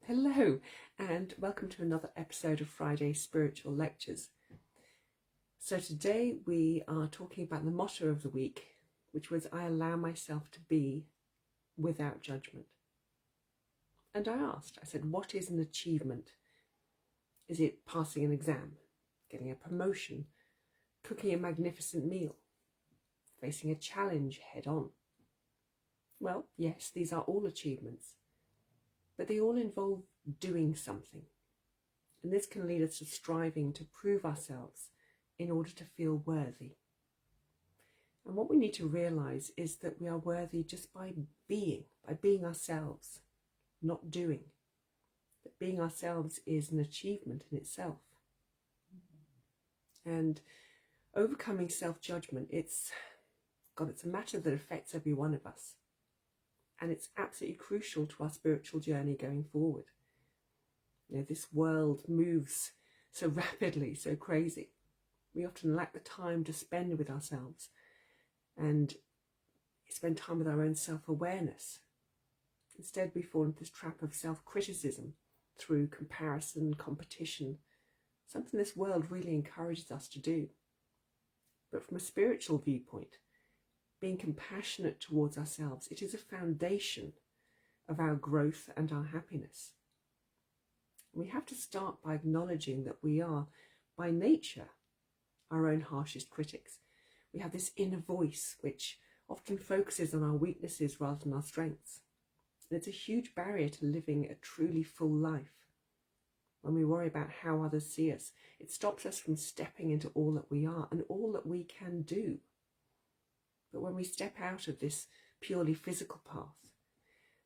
Hello, and welcome to another episode of Friday Spiritual Lectures. So today we are talking about the motto of the week, which was, I allow myself to be without judgment. And I said, what is an achievement? Is it passing an exam, getting a promotion, cooking a magnificent meal, facing a challenge head on? Well, yes, these are all achievements, but they all involve doing something. And this can lead us to striving to prove ourselves in order to feel worthy. And what we need to realize is that we are worthy just by being ourselves, not doing. That being ourselves is an achievement in itself. And overcoming self-judgment, it's a matter that affects every one of us. And it's absolutely crucial to our spiritual journey going forward. You know, this world moves so rapidly, so crazy. We often lack the time to spend with ourselves and spend time with our own self-awareness. Instead, we fall into this trap of self-criticism through comparison, competition, something this world really encourages us to do. But from a spiritual viewpoint, being compassionate towards ourselves, it is a foundation of our growth and our happiness. We have to start by acknowledging that we are, by nature, our own harshest critics. We have this inner voice which often focuses on our weaknesses rather than our strengths. And it's a huge barrier to living a truly full life. When we worry about how others see us, it stops us from stepping into all that we are and all that we can do. But when we step out of this purely physical path,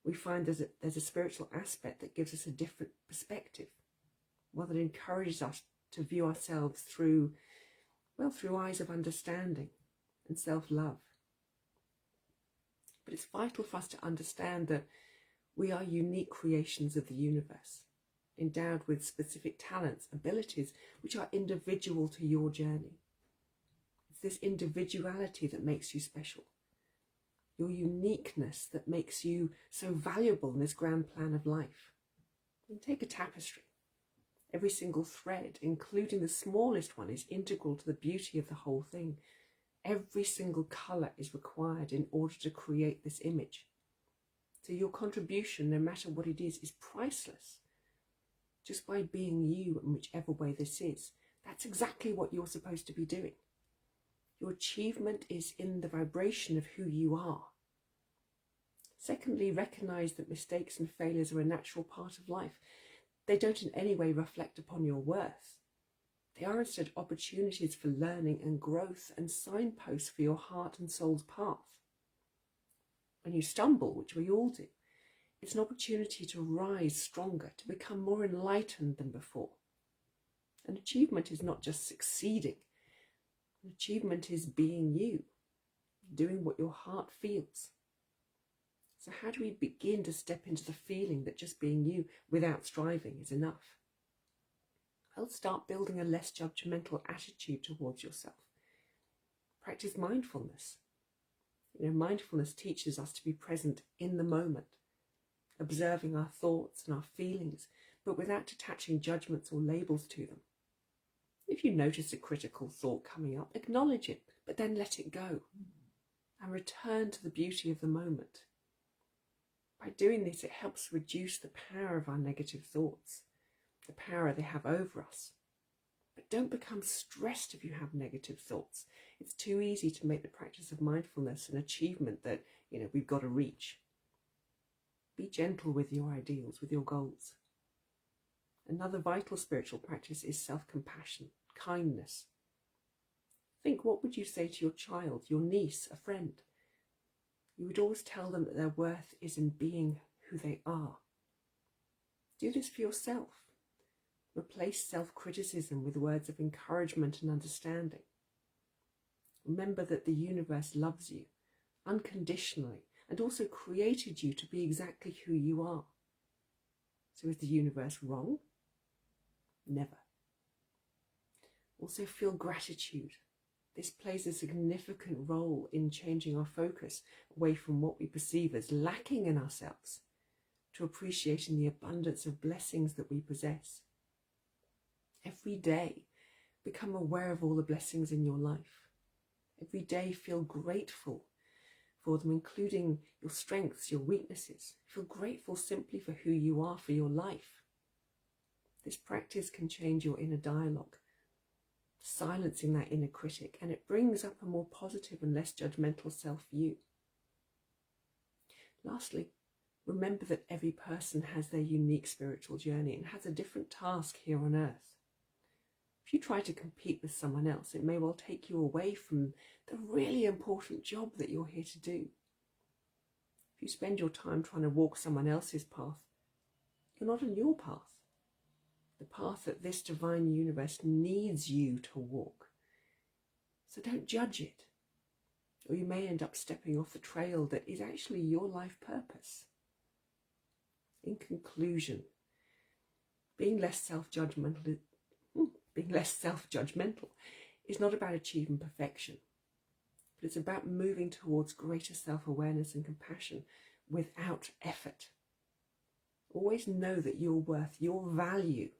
we find there's a spiritual aspect that gives us a different perspective, one that encourages us to view ourselves through eyes of understanding and self-love. But it's vital for us to understand that we are unique creations of the universe, endowed with specific talents, abilities, which are individual to your journey. It's this individuality that makes you special. Your uniqueness that makes you so valuable in this grand plan of life. And take a tapestry. Every single thread, including the smallest one, is integral to the beauty of the whole thing. Every single colour is required in order to create this image. So your contribution, no matter what it is priceless. Just by being you in whichever way this is, that's exactly what you're supposed to be doing. Your achievement is in the vibration of who you are. Secondly, recognise that mistakes and failures are a natural part of life. They don't in any way reflect upon your worth. They are instead opportunities for learning and growth and signposts for your heart and soul's path. When you stumble, which we all do, it's an opportunity to rise stronger, to become more enlightened than before. An achievement is not just succeeding. An achievement is being you, doing what your heart feels. So how do we begin to step into the feeling that just being you without striving is enough? Well, start building a less judgmental attitude towards yourself. Practice mindfulness. Mindfulness teaches us to be present in the moment, observing our thoughts and our feelings, but without attaching judgments or labels to them. If you notice a critical thought coming up, acknowledge it, but then let it go and return to the beauty of the moment. By doing this, it helps reduce the power of our negative thoughts, the power they have over us. But don't become stressed if you have negative thoughts. It's too easy to make the practice of mindfulness an achievement that, we've got to reach. Be gentle with your ideals, with your goals. Another vital spiritual practice is self-compassion, kindness. Think, what would you say to your child, your niece, a friend? You would always tell them that their worth is in being who they are. Do this for yourself. Replace self-criticism with words of encouragement and understanding. Remember that the universe loves you unconditionally and also created you to be exactly who you are. So is the universe wrong? Never. Also feel gratitude. This plays a significant role in changing our focus away from what we perceive as lacking in ourselves to appreciating the abundance of blessings that we possess. Every day, become aware of all the blessings in your life. Every day, feel grateful for them, including your strengths, your weaknesses. Feel grateful simply for who you are, for your life. This practice can change your inner dialogue, silencing that inner critic, and it brings up a more positive and less judgmental self-view. Lastly, remember that every person has their unique spiritual journey and has a different task here on earth. If you try to compete with someone else, it may well take you away from the really important job that you're here to do. If you spend your time trying to walk someone else's path, you're not on your path. The path that this divine universe needs you to walk. So don't judge it, or you may end up stepping off the trail that is actually your life purpose. In conclusion, being less self-judgmental is not about achieving perfection, but it's about moving towards greater self-awareness and compassion without effort. Always know that your worth, your value,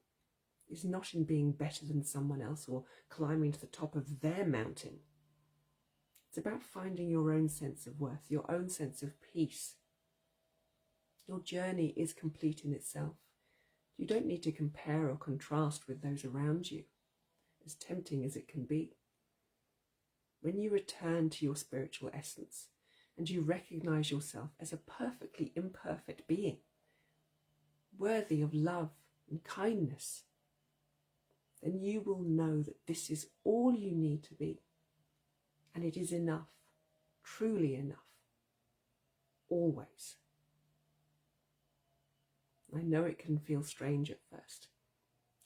is not in being better than someone else or climbing to the top of their mountain. It's about finding your own sense of worth, your own sense of peace. Your journey is complete in itself. You don't need to compare or contrast with those around you, as tempting as it can be. When you return to your spiritual essence and you recognize yourself as a perfectly imperfect being, worthy of love and kindness, then you will know that this is all you need to be. And it is enough, truly enough, always. I know it can feel strange at first.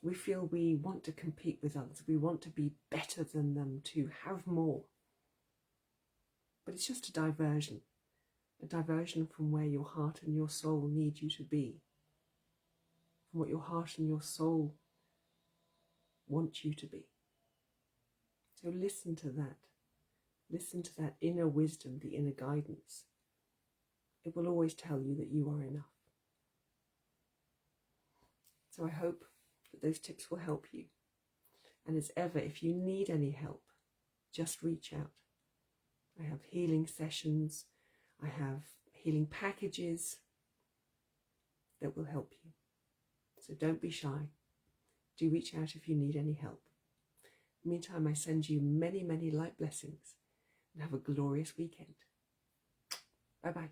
We feel we want to compete with others. We want to be better than them, to have more. But it's just a diversion from where your heart and your soul need you to be, from what your heart and your soul want you to be. So listen to that. Listen to that inner wisdom, the inner guidance. It will always tell you that you are enough. So I hope that those tips will help you. And as ever, if you need any help, just reach out. I have healing sessions. I have healing packages that will help you. So don't be shy. Do reach out if you need any help. Meantime, I send you many, many light blessings and have a glorious weekend. Bye-bye.